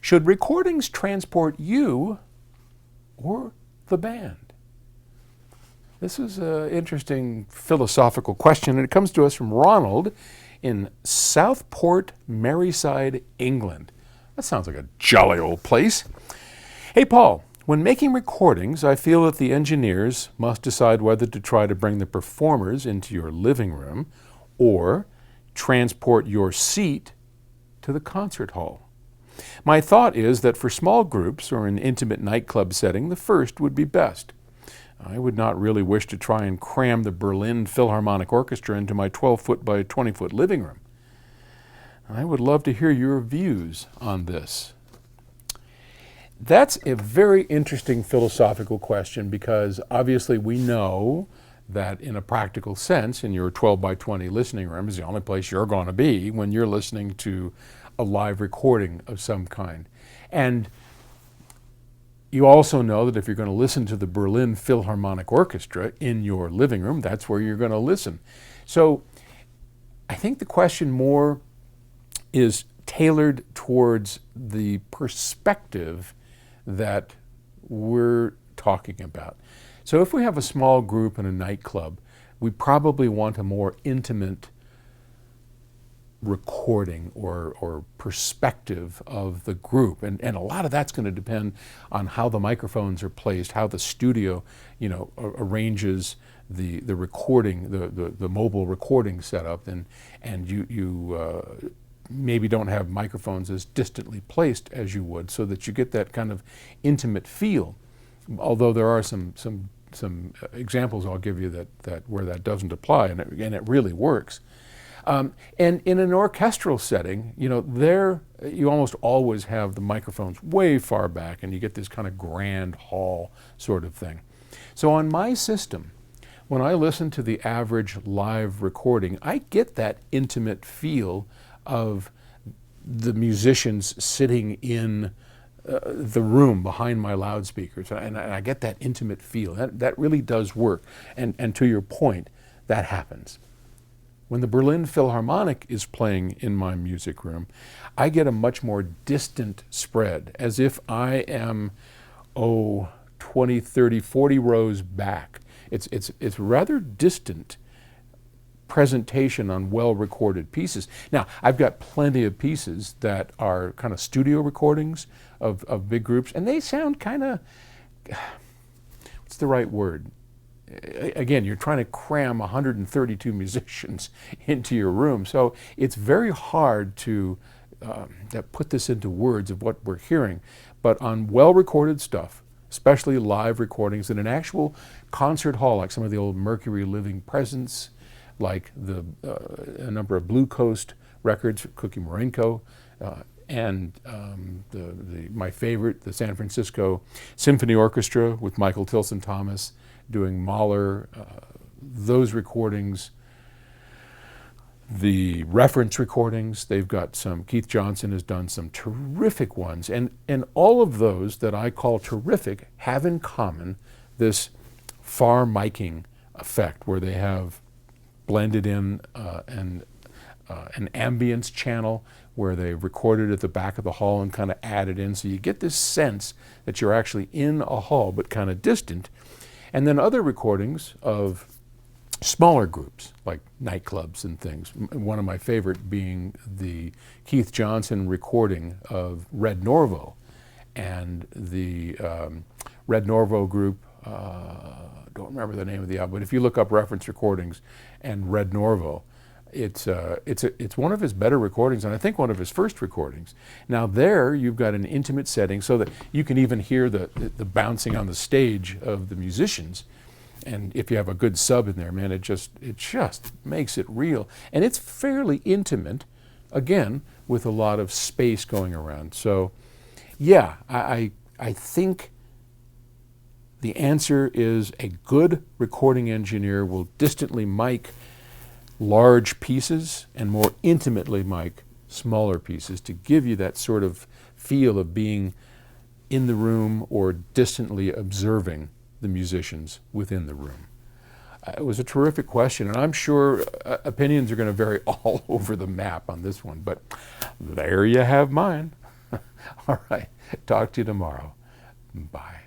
Should recordings transport you or the band? This is an interesting philosophical question, and it comes to us from Ronald in Southport, Merseyside, England. That sounds like a jolly old place. Hey, Paul, when making recordings, I feel that the engineers must decide whether to try to bring the performers into your living room or transport your seat to the concert hall. My thought is that for small groups or an intimate nightclub setting, the first would be best. I would not really wish to try and cram the Berlin Philharmonic Orchestra into my 12-foot by 20-foot living room. I would love to hear your views on this. That's a very interesting philosophical question because obviously we know that in a practical sense, in your 12 by 20 listening room is the only place you're going to be when you're listening to a live recording of some kind. And you also know that if you're going to listen to the Berlin Philharmonic Orchestra in your living room, that's where you're going to listen. So I think the question more is tailored towards the perspective that we're talking about. So if we have a small group in a nightclub, we probably want a more intimate recording or perspective of the group. And a lot of that's going to depend on how the microphones are placed, how the studio, arranges the recording, the mobile recording setup, and you maybe don't have microphones as distantly placed as you would, so that you get that kind of intimate feel. Although there are some examples I'll give you that where that doesn't apply, and it really works. And in an orchestral setting, there you almost always have the microphones way far back, and you get this kind of grand hall sort of thing. So on my system, when I listen to the average live recording, I get that intimate feel of the musicians sitting in the room behind my loudspeakers, and I get that intimate feel. That really does work, and to your point, that happens. When the Berlin Philharmonic is playing in my music room, I get a much more distant spread, as if I am, 20, 30, 40 rows back. It's rather distant presentation on well-recorded pieces. Now, I've got plenty of pieces that are kind of studio recordings of big groups, and they sound kind of, what's the right word? Again, you're trying to cram 132 musicians into your room, so it's very hard to put this into words of what we're hearing. But on well-recorded stuff, especially live recordings in an actual concert hall, like some of the old Mercury Living Presence, like a number of Blue Coast records, Cookie Marenko, and my favorite, the San Francisco Symphony Orchestra with Michael Tilson Thomas doing Mahler, those recordings, the reference recordings, they've got some, Keith Johnson has done some terrific ones, and all of those that I call terrific have in common this far miking effect where they have blended in an ambience channel where they recorded at the back of the hall and kind of added in, so you get this sense that you're actually in a hall but kind of distant. And then other recordings of smaller groups like nightclubs and things. One of my favorite being the Keith Johnson recording of Red Norvo, and the Red Norvo group, don't remember the name of the album, but if you look up reference recordings and Red Norvo, it's one of his better recordings, and I think one of his first recordings. Now there you've got an intimate setting so that you can even hear the bouncing on the stage of the musicians. And if you have a good sub in there, man, it just makes it real. And it's fairly intimate, again, with a lot of space going around. So yeah, I think the answer is a good recording engineer will distantly mic large pieces and more intimately mic smaller pieces to give you that sort of feel of being in the room or distantly observing the musicians within the room. It was a terrific question, and I'm sure opinions are going to vary all over the map on this one, but there you have mine. All right. Talk to you tomorrow. Bye.